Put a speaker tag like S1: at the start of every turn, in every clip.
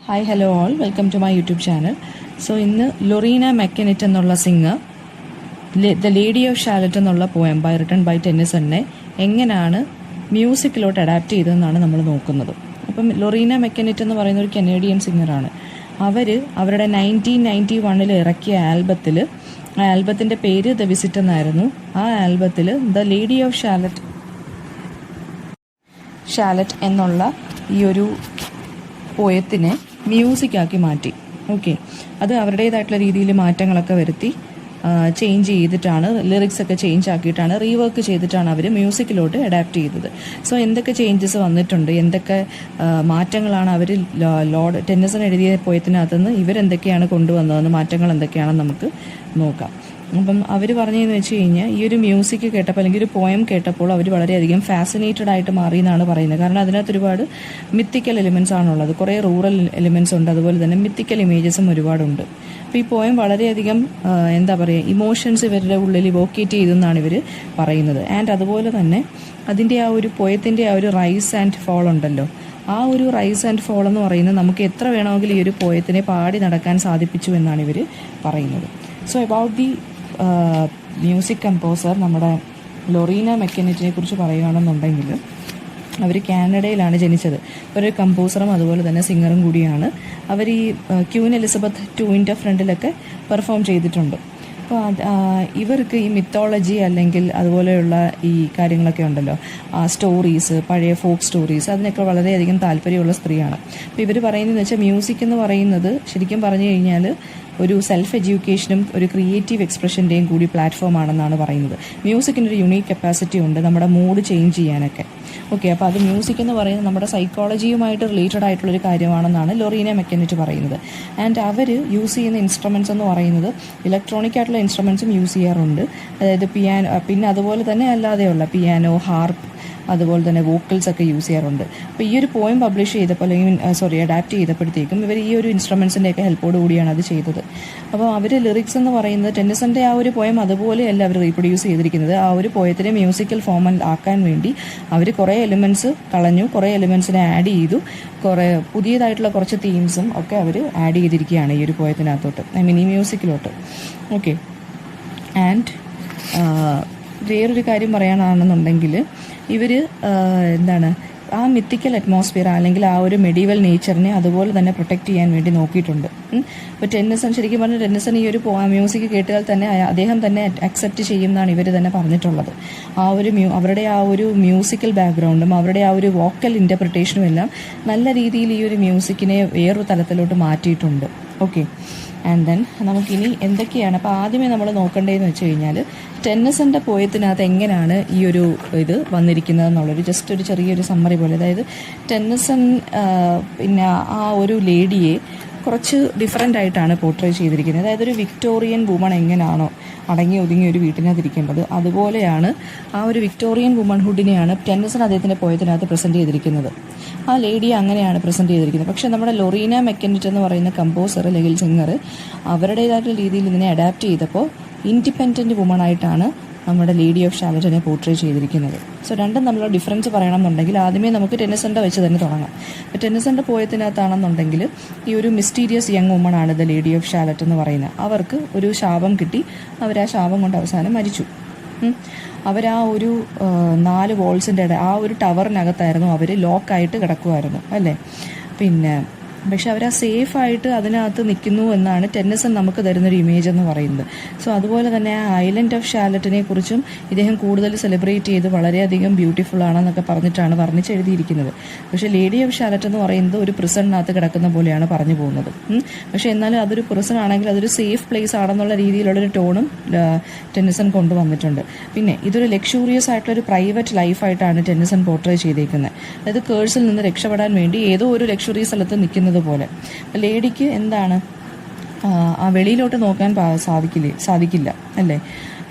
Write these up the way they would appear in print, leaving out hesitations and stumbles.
S1: Hi hello all, welcome to my YouTube channel. So ഇന്ന് Loreena McKennitt എന്നുള്ള singer the Lady of Shalott എന്നുള്ള poem written by ടെന്നിസണിനെ എങ്ങനെയാണ് മ്യൂസിക്കിലോട്ട് adapt ചെയ്തതെന്നാണ് നമ്മൾ നോക്കുന്നത്. അപ്പം ലൊറീന മെക്കനിറ്റ് എന്ന് പറയുന്ന ഒരു കനേഡിയൻ സിംഗറാണ്. അവരുടെ 1991 ഇറക്കിയ ആ ആൽബത്തിൻ്റെ പേര് ദ വിസിറ്റ് എന്നായിരുന്നു. ആ ആൽബത്തിൽ ദ ലേഡി ഓഫ് ഷാലറ്റ് എന്നുള്ള ഈ ഒരു പോയത്തിനെ മ്യൂസിക്കാക്കി മാറ്റി. ഓക്കെ, അത് അവരുടേതായിട്ടുള്ള രീതിയിൽ മാറ്റങ്ങളൊക്കെ വരുത്തി ചേഞ്ച് ചെയ്തിട്ടാണ്, ലിറിക്സ് ഒക്കെ ചേഞ്ച് ആക്കിയിട്ടാണ്, റീവർക്ക് ചെയ്തിട്ടാണ് അവർ മ്യൂസിക്കിലോട്ട് അഡാപ്റ്റ് ചെയ്തത്. സോ എന്തൊക്കെ ചേഞ്ചസ് വന്നിട്ടുണ്ട്, എന്തൊക്കെ മാറ്റങ്ങളാണ് അവർ ടെന്നിസൺ എഴുതിയ പോയത്തിനകത്തുനിന്ന് ഇവരെന്തൊക്കെയാണ് കൊണ്ടുവന്നതെന്ന്, മാറ്റങ്ങൾ എന്തൊക്കെയാണെന്ന് നമുക്ക് നോക്കാം. അപ്പം അവർ പറഞ്ഞതെന്ന് വെച്ച് കഴിഞ്ഞാൽ ഈ ഒരു മ്യൂസിക് കേട്ടപ്പോൾ അല്ലെങ്കിൽ ഒരു പോയം കേട്ടപ്പോൾ അവർ വളരെയധികം ഫാസിനേറ്റഡ് ആയിട്ട് മാറി എന്നാണ് പറയുന്നത്. കാരണം അതിനകത്ത് ഒരുപാട് മിത്തിക്കൽ എലിമെൻസ് ആണുള്ളത്, കുറേ റൂറൽ എലിമെൻസ് ഉണ്ട്, അതുപോലെ തന്നെ മിത്തിക്കൽ ഇമേജസും ഒരുപാടുണ്ട്. അപ്പോൾ ഈ പോയം വളരെയധികം എന്താ പറയുക, ഇമോഷൻസ് ഇവരുടെ ഉള്ളിൽ ഇവോക്കേറ്റ് ചെയ്തെന്നാണ് ഇവർ പറയുന്നത്. ആൻഡ് അതുപോലെ തന്നെ അതിൻ്റെ ആ ഒരു പോയത്തിൻ്റെ ആ ഒരു റൈസ് ആൻഡ് ഫോൾ ഉണ്ടല്ലോ, ആ ഒരു റൈസ് ആൻഡ് ഫോൾ എന്ന് പറയുന്നത് നമുക്ക് എത്ര വേണമെങ്കിലും ഈ ഒരു പോയത്തിനെ പാടി നടക്കാൻ സാധിപ്പിച്ചു എന്നാണ് ഇവർ പറയുന്നത്. So about the music composer നമ്മുടെ ലൊറീന മെക്കനിറ്റിനെ കുറിച്ച് പറയുകയാണെന്നുണ്ടെങ്കിൽ, അവർ കാനഡയിലാണ് ജനിച്ചത്. ഒരു കമ്പോസറും അതുപോലെ തന്നെ സിംഗറും കൂടിയാണ്. അവർ ഈ ക്യൂൻ എലിസബത്ത് II ഫ്രണ്ടിലൊക്കെ പെർഫോം ചെയ്തിട്ടുണ്ട്. അപ്പോൾ ഇവർക്ക് ഈ മിത്തോളജി അല്ലെങ്കിൽ അതുപോലെയുള്ള ഈ കാര്യങ്ങളൊക്കെ ഉണ്ടല്ലോ, സ്റ്റോറീസ്, പഴയ ഫോക്ക് സ്റ്റോറീസ്, അതിനൊക്കെ വളരെയധികം താല്പര്യമുള്ള സ്ത്രീയാണ്. അപ്പോൾ ഇവർ പറയുന്നതെന്ന് വെച്ചാൽ മ്യൂസിക് എന്ന് പറയുന്നത് ശരിക്കും പറഞ്ഞു കഴിഞ്ഞാൽ ഒരു സെൽഫ് എഡ്യൂക്കേഷനും ഒരു ക്രിയേറ്റീവ് എക്സ്പ്രഷൻ്റെയും കൂടി പ്ലാറ്റ്ഫോം ആണെന്നാണ് പറയുന്നത്. മ്യൂസിക്കിനൊരു യുണീക്ക് കപ്പാസിറ്റി ഉണ്ട് നമ്മുടെ മൂഡ് ചേഞ്ച് ചെയ്യാനൊക്കെ. ഓക്കെ, അപ്പോൾ അത് മ്യൂസിക് എന്ന് പറയുന്നത് നമ്മുടെ സൈക്കോളജിയുമായിട്ട് റിലേറ്റഡ് ആയിട്ടുള്ളൊരു കാര്യമാണെന്നാണ് ലൊറീന മെക്കനിറ്റ് പറയുന്നത്. ആൻഡ് അവർ യൂസ് ചെയ്യുന്ന ഇൻസ്ട്രുമെൻറ്റ്സ് എന്ന് പറയുന്നത് ഇലക്ട്രോണിക് ആയിട്ടുള്ള ഇൻസ്ട്രുമെൻറ്റ്സും യൂസ് ചെയ്യാറുണ്ട്. അതായത് പിയാനോ, പിന്നെ അതുപോലെ തന്നെ അല്ലാതെയുള്ള പിയാനോ, ഹാർപ്പ്, അതുപോലെ തന്നെ വോക്കൽസ് ഒക്കെ യൂസ് ചെയ്യാറുണ്ട്. അപ്പോൾ ഈ ഒരു പോയം പബ്ലിഷ് ചെയ്തപ്പോൾ അല്ലെങ്കിൽ അഡാപ്റ്റ് ചെയ്തപ്പോഴത്തേക്കും ഇവർ ഈ ഒരു ഇൻസ്ട്രുമെൻസിൻ്റെയൊക്കെ ഹെൽപ്പോട് കൂടിയാണ് അത് ചെയ്തത്. അപ്പോൾ അവർ ലിറിക്സ് എന്ന് പറയുന്നത് ടെന്നിസൻ്റെ ആ ഒരു പോയം അതുപോലെയല്ല അവർ റീപ്രൊഡ്യൂസ് ചെയ്തിരിക്കുന്നത്. ആ ഒരു പോയത്തിനെ മ്യൂസിക്കൽ ഫോമിൽ ആക്കാൻ വേണ്ടി അവർ കുറേ എലിമെൻറ്റ്സ് കളഞ്ഞു, കുറേ എലിമെൻറ്റ്സിനെ ആഡ് ചെയ്തു, കുറേ പുതിയതായിട്ടുള്ള കുറച്ച് തീംസും ഒക്കെ അവർ ആഡ് ചെയ്തിരിക്കുകയാണ് ഈ ഒരു പോയത്തിനകത്തോട്ട്, ഈ മ്യൂസിക്കിലോട്ട്. ഓക്കെ, ആൻഡ് വേറൊരു കാര്യം പറയാനാണെന്നുണ്ടെങ്കിൽ ഇവർ ആ മിത്തിക്കൽ അറ്റ്മോസ്ഫിയർ അല്ലെങ്കിൽ ആ ഒരു മെഡീവൽ നേച്ചറിനെ അതുപോലെ തന്നെ പ്രൊട്ടക്റ്റ് ചെയ്യാൻ വേണ്ടി നോക്കിയിട്ടുണ്ട്. ഇപ്പോൾ ടെന്നിസൺ, ശരിക്കും പറഞ്ഞാൽ ടെന്നിസൺ ഈ ഒരു മ്യൂസിക് കേട്ടാൽ തന്നെ അദ്ദേഹം തന്നെ അക്സെപ്റ്റ് ചെയ്യും എന്നാണ് ഇവർ തന്നെ പറഞ്ഞിട്ടുള്ളത്. ആ ഒരു അവരുടെ ആ ഒരു മ്യൂസിക്കൽ ബാക്ക്ഗ്രൗണ്ടും അവരുടെ ആ ഒരു വോക്കൽ ഇൻ്റർപ്രിട്ടേഷനും എല്ലാം നല്ല രീതിയിൽ ഈ ഒരു മ്യൂസിക്കിനെ വേറൊരു തലത്തിലോട്ട് മാറ്റിയിട്ടുണ്ട്. ഓക്കെ, ആൻഡ് ദെൻ നമുക്കിനി എന്തൊക്കെയാണ്, അപ്പോൾ ആദ്യമേ നമ്മൾ നോക്കേണ്ടതെന്ന് വെച്ച് കഴിഞ്ഞാൽ ടെന്നിസൻ്റെ പോയത്തിനകത്ത് എങ്ങനെയാണ് ഈ ഒരു ഇത് വന്നിരിക്കുന്നത് എന്നുള്ളൊരു ജസ്റ്റ് ഒരു ചെറിയൊരു സമ്മറി പോലെ. അതായത് ടെന്നിസൺ പിന്നെ ആ ഒരു ലേഡിയെ കുറച്ച് ഡിഫറെൻ്റ് ആയിട്ടാണ് പോർട്രേ ചെയ്തിരിക്കുന്നത്. അതായത് ഒരു വിക്ടോറിയൻ വുമൺ എങ്ങനെയാണോ അടങ്ങി ഒതുങ്ങി ഒരു വീട്ടിനകത്തിരിക്കേണ്ടത്, അതുപോലെയാണ് ആ ഒരു വിക്ടോറിയൻ വുമൺഹുഡിനെയാണ് ടെന്നിസൺ അദ്ദേഹത്തിൻ്റെ പോയത്തിനകത്ത് പ്രസൻറ്റ് ചെയ്തിരിക്കുന്നത്. ആ ലേഡിയെ അങ്ങനെയാണ് പ്രസൻറ്റ് ചെയ്തിരിക്കുന്നത്. പക്ഷേ നമ്മുടെ ലൊറീന മെക്കനിറ്റ് എന്ന് പറയുന്ന കമ്പോസർ അല്ലെങ്കിൽ സിംഗർ അവരുടേതായിട്ടുള്ള രീതിയിൽ ഇതിനെ അഡാപ്റ്റ് ചെയ്തപ്പോൾ ഇൻഡിപെൻഡൻറ്റ് വുമൺ ആയിട്ടാണ് നമ്മുടെ ലേഡി ഓഫ് ഷാലറ്റിനെ പോർട്രേ ചെയ്തിരിക്കുന്നത്. സോ രണ്ടും തമ്മിലുള്ള ഡിഫറൻസ് പറയണമെന്നുണ്ടെങ്കിൽ ആദ്യമേ നമുക്ക് ടെന്നിസൻ്റെ വെച്ച് തന്നെ തുടങ്ങാം. അപ്പോൾ ടെന്നിസൻ്റെ പോയത്തിനകത്താണെന്നുണ്ടെങ്കിൽ ഈ ഒരു മിസ്റ്റീരിയസ് യങ് വുമൺ ആണ് ദ ലേഡി ഓഫ് ഷാലറ്റ് എന്ന് പറയുന്നത്. അവർക്ക് ഒരു ശാപം കിട്ടി, അവർ ആ ശാപം കൊണ്ട് അവസാനം മരിച്ചു. അവരാ ഒരു 4 വോൾസിൻ്റെ ആ ഒരു ടവറിനകത്തായിരുന്നു അവർ ലോക്കായിട്ട് കിടക്കുമായിരുന്നു അല്ലേ. പക്ഷെ അവർ ആ സേഫായിട്ട് അതിനകത്ത് നിൽക്കുന്നു എന്നാണ് ടെന്നിസൺ നമുക്ക് തരുന്നൊരു ഇമേജ് എന്ന് പറയുന്നത്. സോ അതുപോലെ തന്നെ ആ ഐലൻഡ് ഓഫ് ഷാലറ്റിനെ കുറിച്ചും ഇദ്ദേഹം കൂടുതൽ സെലിബ്രേറ്റ് ചെയ്ത് വളരെയധികം ബ്യൂട്ടിഫുൾ ആണെന്നൊക്കെ പറഞ്ഞിട്ടാണ് വർണ്ണിച്ചെഴുതിയിരിക്കുന്നത്. പക്ഷേ ലേഡി ഓഫ് ഷാലറ്റ് എന്ന് പറയുന്നത് ഒരു പ്രിസണിനകത്ത് കിടക്കുന്ന പോലെയാണ് പറഞ്ഞു പോകുന്നത്. പക്ഷേ എന്നാലും അതൊരു പ്രിസൺ ആണെങ്കിൽ അതൊരു സേഫ് പ്ലേസ് ആണെന്നുള്ള രീതിയിലുള്ളൊരു ടോണും ടെന്നിസൺ കൊണ്ടുവന്നിട്ടുണ്ട്. പിന്നെ ഇതൊരു ലക്ഷൂറിയസ് ആയിട്ടുള്ളൊരു പ്രൈവറ്റ് ലൈഫായിട്ടാണ് ടെന്നിസൺ പോർട്രേ ചെയ്തേക്കുന്നത്. അതായത് കേഴ്സിൽ നിന്ന് രക്ഷപ്പെടാൻ വേണ്ടി ഏതോ ഒരു ലക്ഷറി സ്ഥലത്ത് നിൽക്കുന്നത് പോലെ. ലേഡിക്ക് ആ വെളിയിലോട്ട് നോക്കാൻ സാധിക്കില്ല അല്ലേ.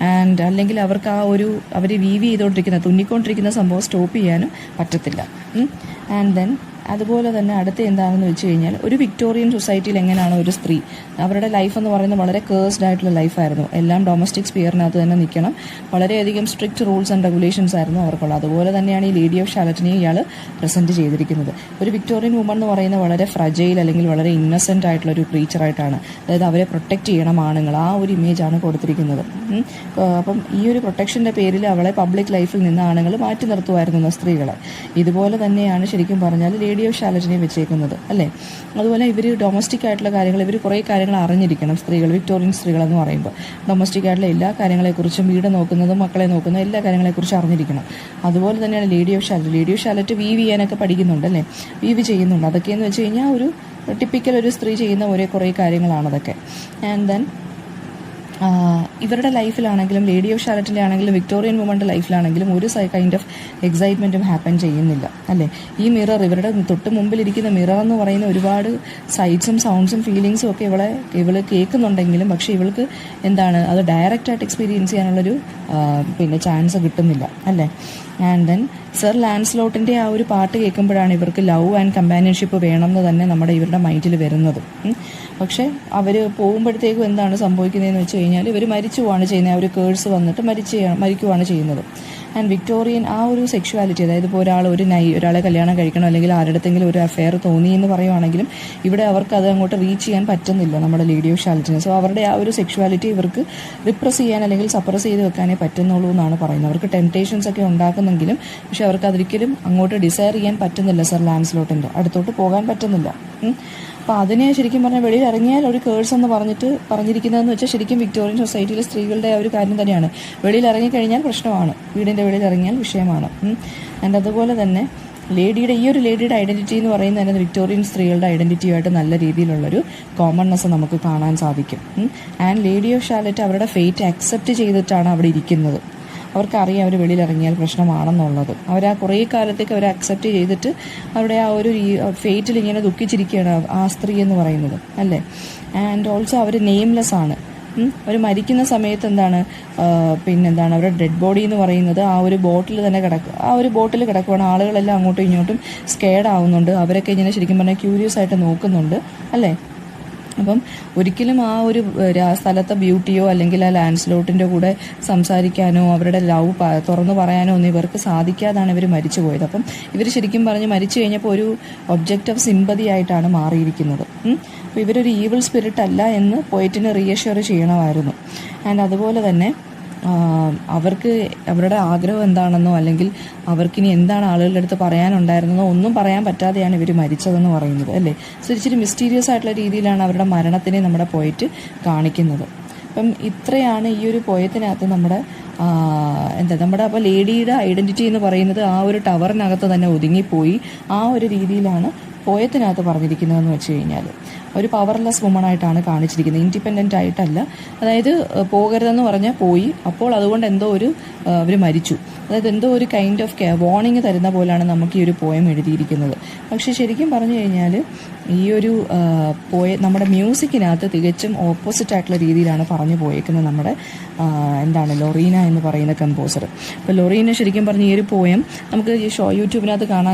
S1: ആൻഡ് അല്ലെങ്കിൽ അവർക്ക് ആ ഒരു അവർ വീവ് ചെയ്തുകൊണ്ടിരിക്കുന്ന തുന്നിക്കൊണ്ടിരിക്കുന്ന സംഭവം സ്റ്റോപ്പ് ചെയ്യാനും പറ്റത്തില്ല. ആൻഡ് ദെൻ അതുപോലെ തന്നെ അടുത്ത എന്താണെന്ന് വെച്ച് കഴിഞ്ഞാൽ ഒരു വിക്ടോറിയൻ സൊസൈറ്റിയിൽ എങ്ങനെയാണോ ഒരു സ്ത്രീ അവരുടെ ലൈഫ് എന്ന് പറയുന്നത് വളരെ കേഴ്സ്ഡ് ആയിട്ടുള്ള ലൈഫായിരുന്നു. എല്ലാം ഡൊമസ്റ്റിക് സ്പിയറിനകത്ത് തന്നെ നിൽക്കണം, വളരെയധികം സ്ട്രിക്റ്റ് റൂൾസ് ആൻഡ് റെഗുലേഷൻസ് ആയിരുന്നു അവർക്കുള്ളത്. അതുപോലെ തന്നെയാണ് ഈ ലേഡി ഓഫ് ഷാലറ്റിനെ ഇയാൾ പ്രസൻറ്റ് ചെയ്തിരിക്കുന്നത്. ഒരു വിക്ടോറിയൻ വുമൺ എന്ന് പറയുന്നത് വളരെ ഫ്രജൈൽ അല്ലെങ്കിൽ വളരെ ഇന്നസെൻ്റ് ആയിട്ടുള്ള ഒരു ക്രീച്ചറായിട്ടാണ്. അതായത് അവരെ പ്രൊട്ടക്റ്റ് ചെയ്യണം ആണുങ്ങൾ, ആ ഒരു ഇമേജാണ് കൊടുത്തിരിക്കുന്നത്. അപ്പം ഈ ഒരു പ്രൊട്ടക്ഷൻ്റെ പേരിൽ അവളെ പബ്ലിക് ലൈഫിൽ നിന്ന് ആണുങ്ങൾ മാറ്റി നിർത്തുമായിരുന്നു സ്ത്രീകളെ. ഇതുപോലെ തന്നെയാണ് ശരിക്കും പറഞ്ഞാൽ ലേഡി ഓഫ് ഷാലറ്റിനെ വെച്ചേക്കുന്നത് അല്ലേ. അതുപോലെ ഇവർ ഡൊമസ്റ്റിക് ആയിട്ടുള്ള കാര്യങ്ങൾ ഇവർ കുറേ കാര്യങ്ങൾ അറിഞ്ഞിരിക്കണം. സ്ത്രീകൾ, വിക്ടോറിയൻ സ്ത്രീകളെന്ന് പറയുമ്പോൾ ഡൊമസ്റ്റിക് ആയിട്ടുള്ള എല്ലാ കാര്യങ്ങളെക്കുറിച്ചും, വീട് നോക്കുന്നതും മക്കളെ നോക്കുന്നതും എല്ലാ കാര്യങ്ങളെക്കുറിച്ചും അറിഞ്ഞിരിക്കണം. അതുപോലെ തന്നെയാണ് lady of Shalott. Lady of Shalott weave ചെയ്യാനൊക്കെ പഠിക്കുന്നുണ്ട് അല്ലേ, വീവ് ചെയ്യുന്നുണ്ട്. അതൊക്കെയെന്ന് വെച്ച് കഴിഞ്ഞാൽ ഒരു ടിപ്പിക്കൽ ഒരു സ്ത്രീ ചെയ്യുന്ന കുറേ കാര്യങ്ങളാണ് അതൊക്കെ. ആൻഡ് ദെൻ ഇവരുടെ ലൈഫിലാണെങ്കിലും ലേഡി ഓഫ് ഷാലറ്റിൻ്റെ ആണെങ്കിലും വിക്ടോറിയൻ വുമൻ്റെ ലൈഫിലാണെങ്കിലും ഒരു കൈൻഡ് ഓഫ് എക്സൈറ്റ്മെൻറ്റും ഹാപ്പൻ ചെയ്യുന്നില്ല അല്ലേ. ഈ മിറർ, ഇവരുടെ തൊട്ട് മുമ്പിലിരിക്കുന്ന മിറർ എന്ന് പറയുന്ന ഒരുപാട് സൈറ്റ്സും സൗണ്ട്സും ഫീലിങ്സും ഒക്കെ ഇവൾ കേൾക്കുന്നുണ്ടെങ്കിലും പക്ഷേ ഇവൾക്ക് എന്താണ് അത് ഡയറക്റ്റായിട്ട് എക്സ്പീരിയൻസ് ചെയ്യാനുള്ളൊരു ചാൻസ് കിട്ടുന്നില്ല അല്ലേ. ആൻഡ് ദെൻ സർ ലാൻസ്ലോട്ടിൻ്റെ ആ ഒരു പാട്ട് കേൾക്കുമ്പോഴാണ് ഇവർക്ക് ലവ് ആൻഡ് കമ്പാനിയൻഷിപ്പ് വേണമെന്ന് തന്നെ ഇവരുടെ മൈൻഡിൽ വരുന്നത്. പക്ഷേ അവർ പോകുമ്പോഴത്തേക്കും എന്താണ് സംഭവിക്കുന്നതെന്ന് വെച്ച് കഴിഞ്ഞാൽ ഇവർ മരിച്ചു പോവാണ് ചെയ്യുന്നത്. ആ ഒരു കേഴ്സ് വന്നിട്ട് മരിക്കുവാണ് ചെയ്യുന്നത്. ആൻഡ് വിക്ടോറിയൻ ആ ഒരു സെക്ഷുവാലിറ്റി, അതായത് ഇപ്പോൾ ഒരാളെ കല്യാണം കഴിക്കണം അല്ലെങ്കിൽ ആരുടെത്തെങ്കിലും ഒരു അഫെയർ തോന്നി എന്ന് പറയുവാണെങ്കിലും ഇവിടെ അവർക്ക് അത് അങ്ങോട്ട് റീച്ച് ചെയ്യാൻ പറ്റുന്നില്ല നമ്മുടെ ലേഡി ഓഫ് ഷാലറ്റിന്. സോ അവരുടെ ആ ഒരു സെക്ഷുവാലിറ്റി ഇവർക്ക് റിപ്രസ് ചെയ്യാൻ അല്ലെങ്കിൽ സപ്രസ് ചെയ്ത് വെക്കാനേ പറ്റുന്നുള്ളൂ എന്നാണ് പറയുന്നത്. അവർക്ക് ടെംപ്റ്റേഷൻസ് ഒക്കെ ഉണ്ടാക്കുന്നെങ്കിലും പക്ഷെ അവർക്ക് അതൊരിക്കലും അങ്ങോട്ട് ഡിസയർ ചെയ്യാൻ പറ്റുന്നില്ല. സർ ലാൻസ്ലോട്ടിൻ്റെ അടുത്തോട്ട് പോകാൻ പറ്റുന്നില്ല. അപ്പോൾ അതിനെ ശരിക്കും പറഞ്ഞാൽ വെളിയിൽ ഇറങ്ങിയാൽ ഒരു കേഴ്സ് എന്ന് പറഞ്ഞിരിക്കുന്നതെന്ന് വെച്ചാൽ ശരിക്കും വിക്ടോറിയൻ സൊസൈറ്റിയിലെ സ്ത്രീകളുടെ ആ ഒരു കാര്യം തന്നെയാണ്. വെളിയിൽ ഇറങ്ങിക്കഴിഞ്ഞാൽ പ്രശ്നമാണ്, വീടിൻ്റെ വെളിയിൽ ഇറങ്ങിയാൽ വിഷയമാണ്. ആൻഡ് അതുപോലെ തന്നെ ഈ ഒരു ലേഡിയുടെ ഐഡൻറ്റിറ്റി എന്ന് പറയുന്നത് തന്നെ വിക്ടോറിയൻ സ്ത്രീകളുടെ ഐഡൻറ്റിറ്റിയുമായിട്ട് നല്ല രീതിയിലുള്ളൊരു കോമൺനെസ് നമുക്ക് കാണാൻ സാധിക്കും. ആൻഡ് ലേഡി ഓഫ് ഷാലറ്റ് അവരുടെ ഫെയ്റ്റ് അക്സെപ്റ്റ് ചെയ്തിട്ടാണ് അവിടെ ഇരിക്കുന്നത്. അവർക്കറിയാം അവർ വെളിയിലിറങ്ങിയാൽ പ്രശ്നമാണെന്നുള്ളത്. അവർ കുറേ കാലത്തേക്ക് അവർ അക്സെപ്റ്റ് ചെയ്തിട്ട് അവരുടെ ആ ഒരു ഫേറ്റിൽ ഇങ്ങനെ ദുഃഖിച്ചിരിക്കുകയാണ് ആ സ്ത്രീ എന്ന് പറയുന്നത് അല്ലേ. ആൻഡ് ഓൾസോ അവർ നെയിംലെസ് ആണ്. അവർ മരിക്കുന്ന സമയത്ത് അവരുടെ ഡെഡ് ബോഡി എന്ന് പറയുന്നത് ആ ഒരു ബോട്ടിൽ തന്നെ കിടക്കുവാണ്. ആളുകളെല്ലാം അങ്ങോട്ടും ഇങ്ങോട്ടും സ്കേഡ് ആവുന്നുണ്ട്. അവരൊക്കെ ഇങ്ങനെ ശരിക്കും പറഞ്ഞാൽ ക്യൂരിയസ് ആയിട്ട് നോക്കുന്നുണ്ട് അല്ലേ. അപ്പം ഒരിക്കലും ആ ഒരു സ്ഥലത്തെ ബ്യൂട്ടിയോ അല്ലെങ്കിൽ ആ ലാൻസ്ലോട്ടിൻ്റെ കൂടെ സംസാരിക്കാനോ അവരുടെ ലവ് തുറന്നു പറയാനോ ഒന്നും ഇവർക്ക് സാധിക്കാതാണ് ഇവർ മരിച്ചു പോയത്. അപ്പം ഇവർ ശരിക്കും പറഞ്ഞ് മരിച്ചു കഴിഞ്ഞപ്പോൾ ഒരു ഒബ്ജക്റ്റ് ഓഫ് സിമ്പതി ആയിട്ടാണ് മാറിയിരിക്കുന്നത്. അപ്പോൾ ഇവരൊരു ഈവിൾ സ്പിരിറ്റ് അല്ല എന്ന് പോയിറ്റിനെ റീഅഷ്യൂർ ചെയ്യണമായിരുന്നു. ആൻഡ് അതുപോലെ തന്നെ അവർക്ക് അവരുടെ ആഗ്രഹം എന്താണെന്നോ അല്ലെങ്കിൽ അവർക്കിനി എന്താണ് ആളുകളുടെ അടുത്ത് പറയാനുണ്ടായിരുന്നതോ ഒന്നും പറയാൻ പറ്റാതെയാണ് ഇവർ മരിച്ചതെന്ന് പറയുന്നത് അല്ലേ. സോ ഇച്ചിരി മിസ്റ്റീരിയസ് ആയിട്ടുള്ള രീതിയിലാണ് അവരുടെ മരണത്തിനെ നമ്മുടെ പോയിട്ട് കാണിക്കുന്നത്. അപ്പം ഇത്രയാണ് ഈ ഒരു പോയത്തിനകത്ത് നമ്മുടെ അപ്പോൾ ലേഡിയുടെ ഐഡൻറ്റിറ്റി എന്ന് പറയുന്നത് ആ ഒരു ടവറിനകത്ത് തന്നെ ഒതുങ്ങിപ്പോയി. ആ ഒരു രീതിയിലാണ് പോയത്തിനകത്ത് പറഞ്ഞിരിക്കുന്നതെന്ന് വെച്ച് കഴിഞ്ഞാൽ ഒരു പവർലെസ് വുമണായിട്ടാണ് കാണിച്ചിരിക്കുന്നത്, ഇൻഡിപെൻഡൻ്റ് ആയിട്ടല്ല. അതായത് പോകരുതെന്ന് പറഞ്ഞാൽ പോയി, അപ്പോൾ അതുകൊണ്ട് എന്തോ അവർ മരിച്ചു. അതായത് എന്തോ ഒരു കൈൻഡ് ഓഫ് വാർണിംഗ് തരുന്ന പോലെയാണ് നമുക്ക് ഈ ഒരു പോയം എഴുതിയിരിക്കുന്നത്. പക്ഷേ ശരിക്കും പറഞ്ഞു കഴിഞ്ഞാൽ ഈ ഒരു നമ്മുടെ മ്യൂസിക്കിനകത്ത് തികച്ചും ഓപ്പോസിറ്റ് ആയിട്ടുള്ള രീതിയിലാണ് പറഞ്ഞു പോയേക്കുന്നത് നമ്മുടെ ലൊറീന എന്ന് പറയുന്ന കമ്പോസർ. അപ്പോൾ ലൊറീന ശരിക്കും പറഞ്ഞ ഈ ഒരു പോയം നമുക്ക് യൂട്യൂബിനകത്ത്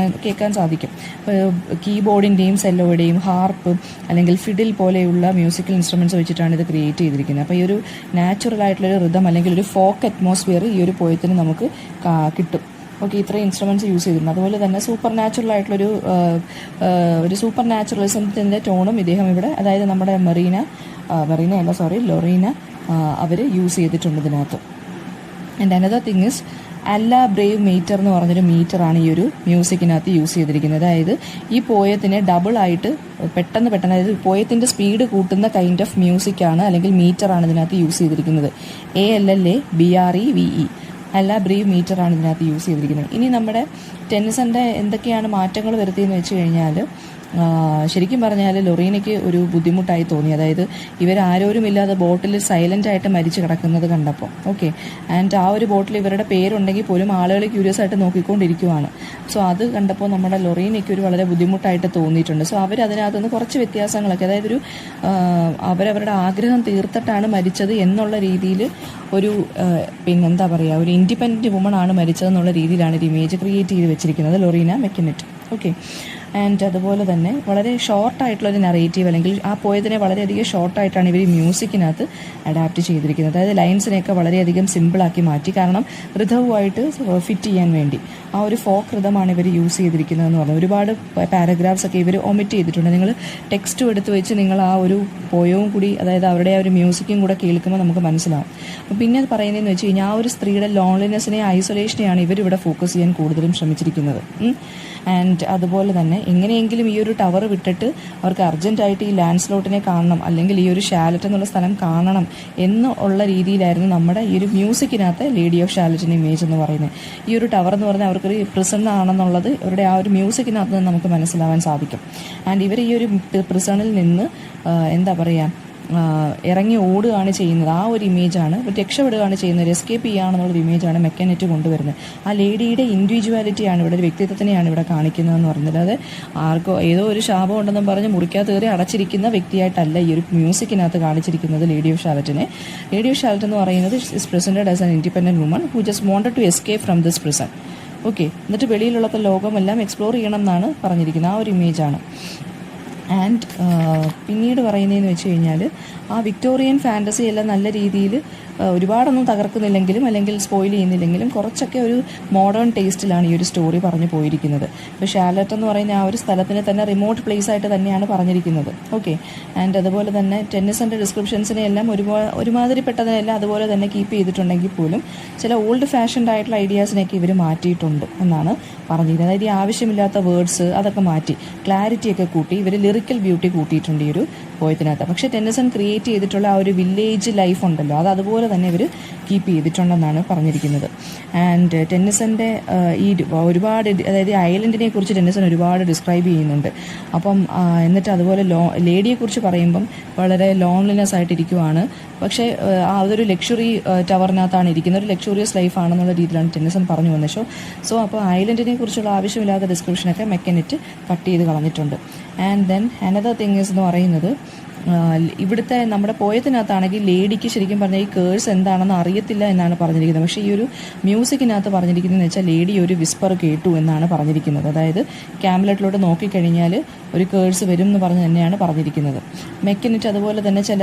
S1: കേൾക്കാൻ സാധിക്കും. കീബോർഡിൻ്റെയും സെല്ലോയുടെയും ഹാർപ്പ് അല്ലെങ്കിൽ ഫിഡിൽ പോലെയുള്ള മ്യൂസിക്കൽ ഇൻസ്ട്രുമെൻറ്റ്സ് വെച്ചിട്ടാണ് ഇത് ക്രിയേറ്റ് ചെയ്തിരിക്കുന്നത്. അപ്പോൾ ഈ ഒരു നാച്ചുറൽ ആയിട്ടുള്ളൊരു റിതം അല്ലെങ്കിൽ ഒരു ഫോക്ക് അറ്റ്മോസ്ഫിയർ ഈ ഒരു പോയത്തിന് നമുക്ക് കിട്ടും. ഓക്കെ, ഇത്രയും ഇൻസ്ട്രുമെൻറ്റ്സ് യൂസ് ചെയ്തിട്ടുണ്ട്. അതുപോലെ തന്നെ സൂപ്പർ നാച്ചുറൽ ആയിട്ടുള്ളൊരു സൂപ്പർ നാച്ചുറലിസത്തിൻ്റെ ടോണും ഇദ്ദേഹം ഇവിടെ, അതായത് നമ്മുടെ ലൊറീന അവർ യൂസ് ചെയ്തിട്ടുണ്ട് ഇതിനകത്ത്. ആൻഡ് അനദർ തിങ് ഇസ് അല്ല ബ്രേവ് മീറ്റർ എന്ന് പറഞ്ഞൊരു മീറ്ററാണ് ഈ ഒരു മ്യൂസിക്കിനകത്ത് യൂസ് ചെയ്തിരിക്കുന്നത്. അതായത് ഈ പോയത്തിനെ ഡബിളായിട്ട് പെട്ടെന്ന് അതായത് പോയത്തിൻ്റെ സ്പീഡ് കൂട്ടുന്ന കൈൻഡ് ഓഫ് മ്യൂസിക്കാണ് അല്ലെങ്കിൽ മീറ്ററാണ് ഇതിനകത്ത് യൂസ് ചെയ്തിരിക്കുന്നത്. ALLABREVE അല്ല ബ്രീവ് മീറ്ററാണ് ഇതിനകത്ത് യൂസ് ചെയ്തിരിക്കുന്നത്. ഇനി നമ്മുടെ ടെന്നിസൻ്റെ എന്തൊക്കെയാണ് മാറ്റങ്ങൾ വരുത്തിയെന്ന് വെച്ച് കഴിഞ്ഞാൽ ശരിക്കും പറഞ്ഞാൽ ലൊറീനയ്ക്ക് ഒരു ബുദ്ധിമുട്ടായി തോന്നി. അതായത് ഇവരാരോരുമില്ലാതെ ബോട്ടിൽ സൈലൻ്റ് ആയിട്ട് മരിച്ചു കിടക്കുന്നത് കണ്ടപ്പോൾ. ഓക്കെ, ആൻഡ് ആ ഒരു ബോട്ടിൽ ഇവരുടെ പേരുണ്ടെങ്കിൽ പോലും ആളുകൾ ക്യൂരിയസ് ആയിട്ട് നോക്കിക്കൊണ്ടിരിക്കുവാണ്. സോ അത് കണ്ടപ്പോൾ നമ്മുടെ ലൊറീനയ്ക്ക് ഒരു വളരെ ബുദ്ധിമുട്ടായിട്ട് തോന്നിയിട്ടുണ്ട്. സോ അവരതിനകത്തുനിന്ന് കുറച്ച് വ്യത്യാസങ്ങളൊക്കെ, അതായത് അവരവരുടെ ആഗ്രഹം തീർത്തിട്ടാണ് മരിച്ചത് എന്നുള്ള രീതിയിൽ ഒരു ഒരു ഇൻഡിപെൻഡൻറ്റ് വുമൺ ആണ് മരിച്ചതെന്നുള്ള രീതിയിലാണ് ഒരു ഇമേജ് ക്രിയേറ്റ് ചെയ്ത് വെച്ചിരിക്കുന്നത് ലൊറീന മെക്കനെറ്റ്. ഓക്കെ, ആൻഡ് അതുപോലെ തന്നെ വളരെ ഷോർട്ടായിട്ടുള്ളൊരു നറേറ്റീവ്, അല്ലെങ്കിൽ ആ പോയതിനെ വളരെയധികം ഷോർട്ടായിട്ടാണ് ഇവർ മ്യൂസിക്കിനകത്ത് അഡാപ്റ്റ് ചെയ്തിരിക്കുന്നത്. അതായത് ലൈൻസിനെയൊക്കെ വളരെയധികം സിമ്പിളാക്കി മാറ്റി, കാരണം ഋതവുമായിട്ട് ഫിറ്റ് ചെയ്യാൻ വേണ്ടി ആ ഒരു ഫോക്ക് ഋതമാണ് ഇവർ യൂസ് ചെയ്തിരിക്കുന്നതെന്ന് പറഞ്ഞു. ഒരുപാട് പാരഗ്രാഫ്സ് ഒക്കെ ഇവർ ഒമിറ്റ് ചെയ്തിട്ടുണ്ട്. നിങ്ങൾ ടെക്സ്റ്റും എടുത്ത് വെച്ച് നിങ്ങൾ ആ ഒരു പോയവും കൂടി, അതായത് അവരുടെ ആ ഒരു മ്യൂസിക്കും കൂടെ കേൾക്കുമ്പോൾ നമുക്ക് മനസ്സിലാവും. അപ്പം പിന്നെ അത് പറയുന്നതെന്ന് വെച്ച് കഴിഞ്ഞാൽ ആ ഒരു സ്ത്രീയുടെ ലോൺലിനെസ്സിനെ, ഐസൊലേഷനെയാണ് ഇവരിവിടെ ഫോക്കസ് ചെയ്യാൻ കൂടുതലും ശ്രമിച്ചിരിക്കുന്നത്. ആൻഡ് അതുപോലെ തന്നെ എങ്ങനെയെങ്കിലും ഈ ഒരു ടവർ വിട്ടിട്ട് അവർക്ക് അർജൻറ്റായിട്ട് ഈ ലാൻഡ്സ്ലോട്ടിനെ കാണണം, അല്ലെങ്കിൽ ഈ ഒരു ഷാലറ്റ് എന്നുള്ള സ്ഥലം കാണണം എന്നുള്ള രീതിയിലായിരുന്നു നമ്മുടെ ഈ ഒരു മ്യൂസിക്കിനകത്ത് ലേഡി ഓഫ് ഷാലറ്റിൻ്റെ ഇമേജ് എന്ന് പറയുന്നത്. ഈ ഒരു ടവർ എന്ന് പറഞ്ഞാൽ അവർക്കൊരു പ്രിസൺ ആണെന്നുള്ളത് ഇവരുടെ ആ ഒരു മ്യൂസിക്കിനകത്ത് നിന്ന് നമുക്ക് മനസ്സിലാവാൻ സാധിക്കും. ആൻഡ് ഇവർ ഈ ഒരു പ്രിസണിൽ നിന്ന് എന്താ പറയുക, ഇറങ്ങി ഓടുകയാണ് ചെയ്യുന്നത്. ആ ഒരു ഇമേജാണ്, രക്ഷപ്പെടുകയാണ് ചെയ്യുന്നത്, എസ്കേപ്പ് ചെയ്യുകയാണെന്നുള്ളൊരു ഇമേജാണ് മെക്കാനെറ്റ് കൊണ്ടുവരുന്നത്. ആ ലേഡിയുടെ ഇൻഡിവിജ്വാലിറ്റിയാണ് ഇവിടെ, ഒരു വ്യക്തിത്വത്തിനെയാണ് ഇവിടെ കാണിക്കുന്നതെന്ന് പറയുന്നത്. അല്ലാതെ ആർക്കോ ഏതോ ഒരു ശാപം ഉണ്ടെന്നും പറഞ്ഞ് മുറിക്കകത്ത് കയറി അടച്ചിരിക്കുന്ന വ്യക്തിയായിട്ടല്ല ഈ ഒരു മ്യൂസിക്കിനകത്ത് കാണിച്ചിരിക്കുന്നത് ലേഡി ഓഫ് ഷാലറ്റിനെ. ലേഡി ഓഫ് ഷാലറ്റ് എന്ന് പറയുന്നത് is presented as an independent woman who just wanted to escape from this prison. Okay, എന്നിട്ട് വെളിയിലുള്ള ലോകമെല്ലാം എക്സ്പ്ലോർ ചെയ്യണം എന്നാണ് പറഞ്ഞിരിക്കുന്നത്. ആ ഒരു ഇമേജാണ്. ആൻഡ് പിന്നീട് പറയുന്നതെന്ന് വെച്ച് കഴിഞ്ഞാൽ ആ വിക്ടോറിയൻ ഫാൻറ്റസി എല്ലാം നല്ല രീതിയിൽ ഒരുപാടൊന്നും തകർക്കുന്നില്ലെങ്കിലും അല്ലെങ്കിൽ സ്പോയിൽ ചെയ്യുന്നില്ലെങ്കിലും കുറച്ചൊക്കെ ഒരു മോഡേൺ ടേസ്റ്റിലാണ് ഈ ഒരു സ്റ്റോറി പറഞ്ഞു പോയിരിക്കുന്നത്. ഇപ്പോൾ ഷാലറ്റ് എന്ന് പറയുന്ന ആ ഒരു സ്ഥലത്തിന് തന്നെ റിമോട്ട് പ്ലേസ് ആയിട്ട് തന്നെയാണ് പറഞ്ഞിരിക്കുന്നത്. ഓക്കെ, ആൻഡ് അതുപോലെ തന്നെ ടെന്നിസൻ്റെ ഡിസ്ക്രിപ്ഷൻസിനെ എല്ലാം ഒരുമാതിരിപ്പെട്ടതിനെല്ലാം അതുപോലെ തന്നെ കീപ്പ് ചെയ്തിട്ടുണ്ടെങ്കിൽ പോലും ചില ഓൾഡ് ഫാഷൻഡ് ആയിട്ടുള്ള ഐഡിയാസിനെയൊക്കെ ഇവർ മാറ്റിയിട്ടുണ്ട് എന്നാണ് പറഞ്ഞിരിക്കുന്നത്. അതായത് ഈ ആവശ്യമില്ലാത്ത വേർഡ്സ് അതൊക്കെ മാറ്റി ക്ലാരിറ്റിയൊക്കെ കൂട്ടി ഇവർ ലിറിക്കൽ ബ്യൂട്ടി കൂട്ടിയിട്ടുണ്ട് ഈ ഒരു പോയത്തിനകത്ത്. പക്ഷേ ടെന്നിസൺ ക്രിയേറ്റ് ചെയ്തിട്ടുള്ള ആ ഒരു വില്ലേജ് ലൈഫ് ഉണ്ടല്ലോ, അത് അതുപോലെ തന്നെ ഇവർ കീപ്പ് ചെയ്തിട്ടുണ്ടെന്നാണ് പറഞ്ഞിരിക്കുന്നത്. ആൻഡ് ടെന്നിസൻ്റെ ഈ ഒരുപാട്, അതായത് ഐലൻഡിനെ കുറിച്ച് ടെന്നിസൺ ഒരുപാട് ഡിസ്ക്രൈബ് ചെയ്യുന്നുണ്ട്. അപ്പം എന്നിട്ട് അതുപോലെ ലേഡിയെക്കുറിച്ച് പറയുമ്പം വളരെ ലോൺലിനെസ് ആയിട്ടിരിക്കുവാണ്. പക്ഷേ അതൊരു ലക്ഷറി ടവറിനകത്താണ് ഇരിക്കുന്നത്, ഒരു ലക്ഷറിയസ് ലൈഫാണെന്നുള്ള രീതിയിലാണ് ടെന്നിസൺ പറഞ്ഞു വന്നത്. സോ അപ്പോൾ ഐലൻഡിനെ കുറിച്ചുള്ള ആവശ്യമില്ലാത്ത ഡിസ്ക്രിപ്ഷനൊക്കെ മെക്കാനെറ്റ് കട്ട് ചെയ്ത് കളഞ്ഞിട്ടുണ്ട്. And then another thing is എന്ന് പറയുന്നത്, ഇവിടുത്തെ നമ്മുടെ പോയത്തിനകത്താണെങ്കിൽ ലേഡിക്ക് ശരിക്കും പറഞ്ഞാൽ ഈ കേഴ്സ് എന്താണെന്ന് അറിയത്തില്ല എന്നാണ് പറഞ്ഞിരിക്കുന്നത്. പക്ഷേ ഈ ഒരു മ്യൂസിക്കിനകത്ത് പറഞ്ഞിരിക്കുന്നതെന്ന് വെച്ചാൽ ലേഡി ഒരു വിസ്പർ കേട്ടു എന്നാണ് പറഞ്ഞിരിക്കുന്നത്. അതായത് ക്യാംലെറ്റിലോട്ട് നോക്കിക്കഴിഞ്ഞാൽ ഒരു കേഴ്സ് വരും എന്ന് പറഞ്ഞ് തന്നെയാണ് പറഞ്ഞിരിക്കുന്നത്. മെക്കാനെറ്റ് അതുപോലെ തന്നെ ചില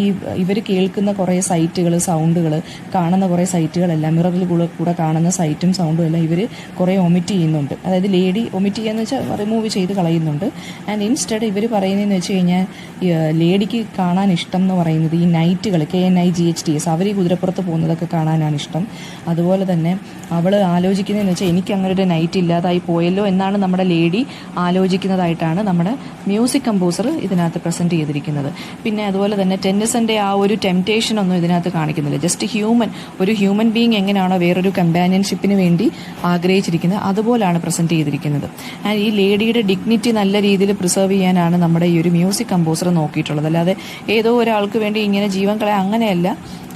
S1: ഈ ഇവർ കേൾക്കുന്ന കുറേ സൈറ്റുകൾ, സൗണ്ടുകൾ, കാണുന്ന കുറേ സൈറ്റുകളെല്ലാം മിററിൽ കൂടെ കാണുന്ന സൈറ്റും സൗണ്ടും എല്ലാം ഇവർ കുറേ ഒമിറ്റ് ചെയ്യുന്നുണ്ട്. അതായത് ലേഡി ഒമിറ്റ് ചെയ്യാന്ന് വെച്ചാൽ റിമൂവ് ചെയ്ത് കളയുന്നുണ്ട്. ആൻഡ് ഇൻസ്റ്റഡ് ഇവർ പറയുന്നതെന്ന് വെച്ച് കഴിഞ്ഞാൽ ലേഡിക്ക് കാണാൻ ഇഷ്ടം എന്ന് പറയുന്നത് ഈ നൈറ്റുകൾ, KNIGHTS, അവർ ഈ കുതിരപ്പുറത്ത് പോകുന്നതൊക്കെ കാണാനാണ് ഇഷ്ടം. അതുപോലെ തന്നെ അവൾ ആലോചിക്കുന്നതെന്ന് വെച്ചാൽ എനിക്ക് അങ്ങനെ ഒരു നൈറ്റ് ഇല്ലാതായി പോയല്ലോ എന്നാണ് നമ്മുടെ ലേഡി ആലോചിക്കുന്നതായിട്ടാണ് നമ്മുടെ മ്യൂസിക് കമ്പോസർ ഇതിനകത്ത് പ്രസൻറ്റ് ചെയ്തിരിക്കുന്നത്. പിന്നെ അതുപോലെ തന്നെ ടെന്നിസൻ്റെ ആ ഒരു ടെംപ്റ്റേഷൻ ഒന്നും ഇതിനകത്ത് കാണിക്കുന്നില്ല. ജസ്റ്റ് ഒരു ഹ്യൂമൻ ബീങ് എങ്ങനെയാണോ വേറൊരു കമ്പാനിയൻഷിപ്പിന് വേണ്ടി ആഗ്രഹിച്ചിരിക്കുന്നത് അതുപോലാണ് പ്രസൻറ്റ് ചെയ്തിരിക്കുന്നത്. ആൻഡ് ഈ ലേഡിയുടെ ഡിഗ്നിറ്റി നല്ല രീതിയിൽ പ്രിസർവ് ചെയ്യാനാണ് നമ്മുടെ ഈ ഒരു മ്യൂസിക് കമ്പോസർ നോക്കിയിട്ടുള്ളത്. അല്ലാതെ ഏതോ ഒരാൾക്ക് വേണ്ടി ഇങ്ങനെ ജീവൻ കളയാൻ അങ്ങനെയല്ല.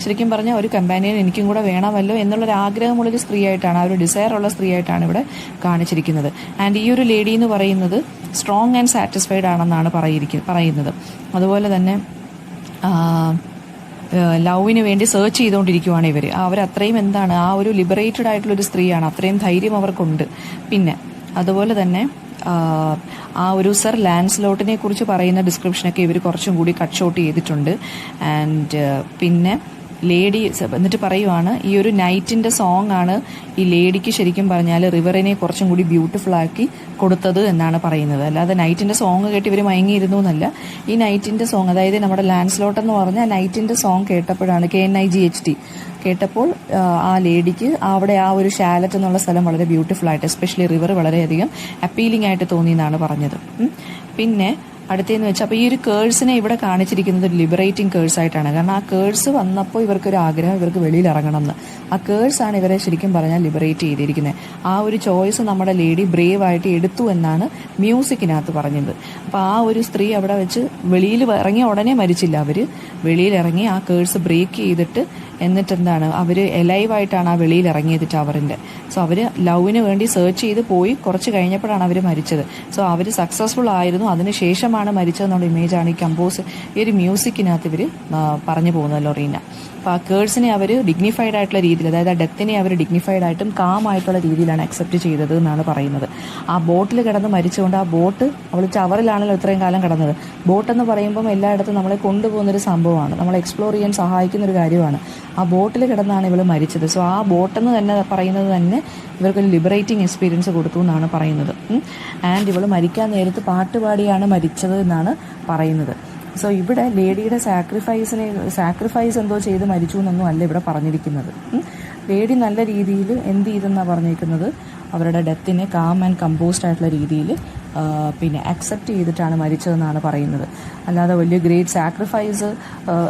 S1: ശരിക്കും പറഞ്ഞാൽ ഒരു കമ്പാനിയൻ എനിക്കും കൂടെ വേണമല്ലോ എന്നുള്ളൊരു ആഗ്രഹമുള്ളൊരു സ്ത്രീയായിട്ടാണ്, ആ ഒരു ഡിസയർ ഉള്ള സ്ത്രീയായിട്ടാണ് ഇവിടെ കാണിച്ചിരിക്കുന്നത്. ആൻഡ് ഈ ഒരു ലേഡി എന്ന് പറയുന്നത് സ്ട്രോങ് ആൻഡ് സാറ്റിസ്ഫൈഡ് ആണെന്നാണ് പറയുന്നത്. അതുപോലെ തന്നെ ലവിന് വേണ്ടി സെർച്ച് ചെയ്തുകൊണ്ടിരിക്കുവാണ് ഇവർ. അവരത്രയും എന്താണ്, ആ ഒരു ലിബറേറ്റഡ് ആയിട്ടുള്ളൊരു സ്ത്രീയാണ്, അത്രയും ധൈര്യം അവർക്കുണ്ട്. പിന്നെ അതുപോലെ തന്നെ ആ ഒരു സർ ലാൻസ്ലോട്ടിനെ കുറിച്ച് പറയുന്ന ഡിസ്ക്രിപ്ഷനൊക്കെ ഇവർ കുറച്ചും കൂടി കട്ട് ഷോട്ട് ചെയ്തിട്ടുണ്ട്. ആൻഡ് പിന്നെ ലേഡി എന്നിട്ട് പറയുവാണ് ഈ ഒരു നൈറ്റിൻ്റെ സോങ് ആണ് ഈ ലേഡിക്ക് ശരിക്കും പറഞ്ഞാൽ റിവറിനെ കുറച്ചും കൂടി ബ്യൂട്ടിഫുൾ ആക്കി കൊടുത്തത് എന്നാണ് പറയുന്നത്. അല്ലാതെ നൈറ്റിൻ്റെ സോങ് കേട്ട് ഇവർ മയങ്ങിയിരുന്നു എന്നല്ല. ഈ നൈറ്റിൻ്റെ സോങ്, അതായത് നമ്മുടെ ലാൻസ്ലോട്ട് എന്ന് പറഞ്ഞാൽ നൈറ്റിൻ്റെ സോങ് കേട്ടപ്പോഴാണ്, KNIGHT കേട്ടപ്പോൾ ആ ലേഡിക്ക് അവിടെ ആ ഒരു ഷാലറ്റ് എന്നുള്ള സ്ഥലം വളരെ ബ്യൂട്ടിഫുൾ ആയിട്ട്, എസ്പെഷ്യലി റിവർ വളരെയധികം അപ്പീലിംഗ് ആയിട്ട് തോന്നി എന്നാണ് പറഞ്ഞത്. പിന്നെ അടുത്തതെന്ന് വെച്ചാൽ അപ്പോൾ ഈ ഒരു കേഴ്സിനെ ഇവിടെ കാണിച്ചിരിക്കുന്നത് ഒരു ലിബറേറ്റിംഗ് കേഴ്സ് ആയിട്ടാണ്. കാരണം ആ കേഴ്സ് വന്നപ്പോൾ ഇവർക്കൊരു ആഗ്രഹം, ഇവർക്ക് വെളിയിൽ ഇറങ്ങണം എന്ന്. ആ കേഴ്സാണ് ഇവരെ ശരിക്കും പറഞ്ഞാൽ ലിബറേറ്റ് ചെയ്തിരിക്കുന്നത്. ആ ഒരു ചോയ്സ് നമ്മുടെ ലേഡി ബ്രേവ് ആയിട്ട് എടുത്തു എന്നാണ് മ്യൂസിക്കിനകത്ത് പറഞ്ഞത്. അപ്പോൾ ആ ഒരു സ്ത്രീ അവിടെ വെച്ച് വെളിയിൽ ഇറങ്ങിയ ഉടനെ മരിച്ചില്ല. അവർ വെളിയിലിറങ്ങി ആ കേഴ്സ് ബ്രേക്ക് ചെയ്തിട്ട് എന്നിട്ട് എന്താണ് അവർ എലൈവായിട്ടാണ് ആ വെളിയിൽ ഇറങ്ങിയത് ടവറിൻ്റെ. സോ അവർ ലവിന് വേണ്ടി സെർച്ച് ചെയ്ത് പോയി കുറച്ച് കഴിഞ്ഞപ്പോഴാണ് അവർ മരിച്ചത്. സോ അവർ സക്സസ്ഫുൾ ആയിരുന്നു, അതിന് ശേഷമാണ് മരിച്ചതെന്നുള്ള ഇമേജാണ് ഈ ഒരു മ്യൂസിക്കിനകത്ത് ഇവർ പറഞ്ഞു പോകുന്നത് ലൊറീന. അപ്പോൾ ആ കേഴ്സിനെ അവർ ഡിഗ്നിഫൈഡ് ആയിട്ടുള്ള രീതിയിൽ, അതായത് ആ ഡെത്തിനെ അവർ ഡിഗ്നിഫൈഡ് ആയിട്ടും കാം ആയിട്ടുള്ള രീതിയിലാണ് അക്സെപ്റ്റ് ചെയ്തത് എന്നാണ് പറയുന്നത്. ആ ബോട്ടിൽ കിടന്ന് മരിച്ചുകൊണ്ട് ആ ബോട്ട്, അവൾ ടവറിലാണല്ലോ ഇത്രയും കാലം കിടന്നത്. ബോട്ടെന്ന് പറയുമ്പം എല്ലായിടത്തും നമ്മളെ കൊണ്ടുപോകുന്നൊരു സംഭവമാണ്, നമ്മളെ എക്സ്പ്ലോർ ചെയ്യാൻ സഹായിക്കുന്ന ഒരു കാര്യമാണ്. ആ ബോട്ടിൽ കിടന്നാണ് ഇവൾ മരിച്ചത്. സോ ആ ബോട്ടെന്ന് തന്നെ പറയുന്നത് തന്നെ ഇവർക്കൊരു ലിബറേറ്റിംഗ് എക്സ്പീരിയൻസ് കൊടുത്തു എന്നാണ് പറയുന്നത്. ആൻഡ് ഇവൾ മരിക്കാൻ നേരത്ത് പാട്ടുപാടിയാണ് മരിച്ചത് എന്നാണ് പറയുന്നത്. സോ ഇവിടെ ലേഡിയുടെ സാക്രിഫൈസ് എന്തോ ചെയ്ത് മരിച്ചു എന്നൊന്നും അല്ല ഇവിടെ പറഞ്ഞിരിക്കുന്നത്. ലേഡി നല്ല രീതിയിൽ എന്ത് ചെയ്തെന്നാണ് പറഞ്ഞിരിക്കുന്നത്, അവരുടെ ഡെത്തിനെ കാം ആൻഡ് കമ്പോസ്ഡ് ആയിട്ടുള്ള രീതിയിൽ പിന്നെ അക്സെപ്റ്റ് ചെയ്തിട്ടാണ് മരിച്ചതെന്നാണ് പറയുന്നത്. അല്ലാതെ വലിയ ഗ്രേറ്റ് സാക്രിഫൈസ്,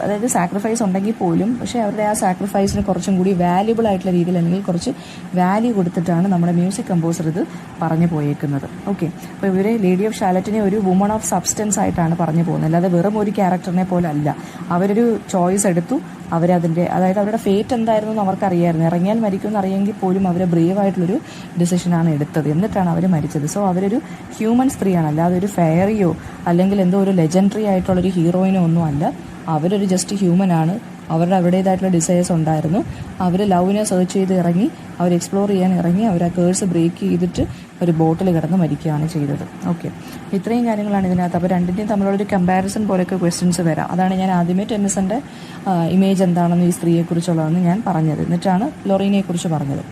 S1: അതായത് സാക്രിഫൈസ് ഉണ്ടെങ്കിൽ പോലും പക്ഷേ അവരുടെ ആ സാക്രിഫൈസിന് കുറച്ചും കൂടി വാല്യുബിൾ ആയിട്ടുള്ള രീതിയിൽ, അല്ലെങ്കിൽ കുറച്ച് വാല്യൂ കൊടുത്തിട്ടാണ് നമ്മുടെ മ്യൂസിക് കമ്പോസർ ഇത് പറഞ്ഞു പോയേക്കുന്നത്. ഓക്കെ, അപ്പോൾ ഇവരെ ലേഡി ഓഫ് ഷാലറ്റിനെ ഒരു വുമൺ ഓഫ് സബ്സ്റ്റൻസ് ആയിട്ടാണ് പറഞ്ഞു പോകുന്നത്, അല്ലാതെ വെറും ഒരു ക്യാരക്ടറിനെ പോലെ അല്ല. അവരൊരു ചോയ്സ് എടുത്തു, അവരതിൻ്റെ, അതായത് അവരുടെ ഫേറ്റ് എന്തായിരുന്നു എന്ന് അവർക്കറിയായിരുന്നു. ഇറങ്ങിയാൽ മരിക്കുമെന്ന് അറിയെങ്കിൽ പോലും അവർ ബ്രേവ് ആയിട്ടുള്ളൊരു ഡിസിഷനാണ് എടുത്തത്, എന്നിട്ടാണ് അവർ മരിച്ചത്. സോ അവരൊരു ഹ്യൂമൻ സ്ത്രീയാണ്, അല്ലാതെ ഒരു ഫെയറിയോ അല്ലെങ്കിൽ എന്തോ ഒരു ലെജൻഡറി ആയിട്ടുള്ളൊരു ഹീറോയിനോ ഒന്നും അല്ല. അവരൊരു ജസ്റ്റ് ഹ്യൂമനാണ്. അവരുടേതായിട്ടുള്ള ഡിസയേഴ്സ് ഉണ്ടായിരുന്നു. അവർ ലവിനെ സെർച്ച് ചെയ്ത് ഇറങ്ങി, അവർ എക്സ്പ്ലോർ ചെയ്യാൻ ഇറങ്ങി, അവർ ആ കേഴ്സ് ബ്രേക്ക് ചെയ്തിട്ട് ഒരു ബോട്ടിൽ കിടന്ന് മരിക്കുകയാണ് ചെയ്തത്. ഓക്കെ, ഇത്രയും കാര്യങ്ങളാണ് ഇതിനകത്ത്. അപ്പോൾ രണ്ടിൻ്റെയും തമ്മിലുള്ളൊരു കമ്പാരിസൺ പോലെയൊക്കെ ക്വസ്റ്റ്യൻസ് വരാം. അതാണ് ഞാൻ ആദ്യമേ ടെന്നിസൻ്റെ ഇമേജ് എന്താണെന്ന് ഈ സ്ത്രീയെക്കുറിച്ചുള്ളതെന്ന് ഞാൻ പറഞ്ഞത്, എന്നിട്ടാണ് ലൊറീനയെക്കുറിച്ച് പറഞ്ഞത്.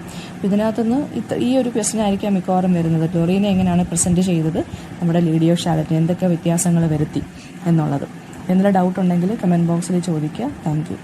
S1: ഇതിനകത്തുനിന്ന് ഈ ഒരു ക്വസ്റ്റ്യൻ ആയിരിക്കാം മിക്കവാറും വരുന്നത്. ലൊറീന എങ്ങനെയാണ് പ്രസൻറ്റ് ചെയ്തത് നമ്മുടെ ലേഡി ഓഫ് ഷാലറ്റിന്, എന്തൊക്കെ വ്യത്യാസങ്ങൾ വരുത്തി എന്നുള്ളത്. എന്തെങ്കിലും ഡൗട്ട് ഉണ്ടെങ്കിൽ കമൻറ്റ് ബോക്സിൽ ചോദിക്കുക. Thank you.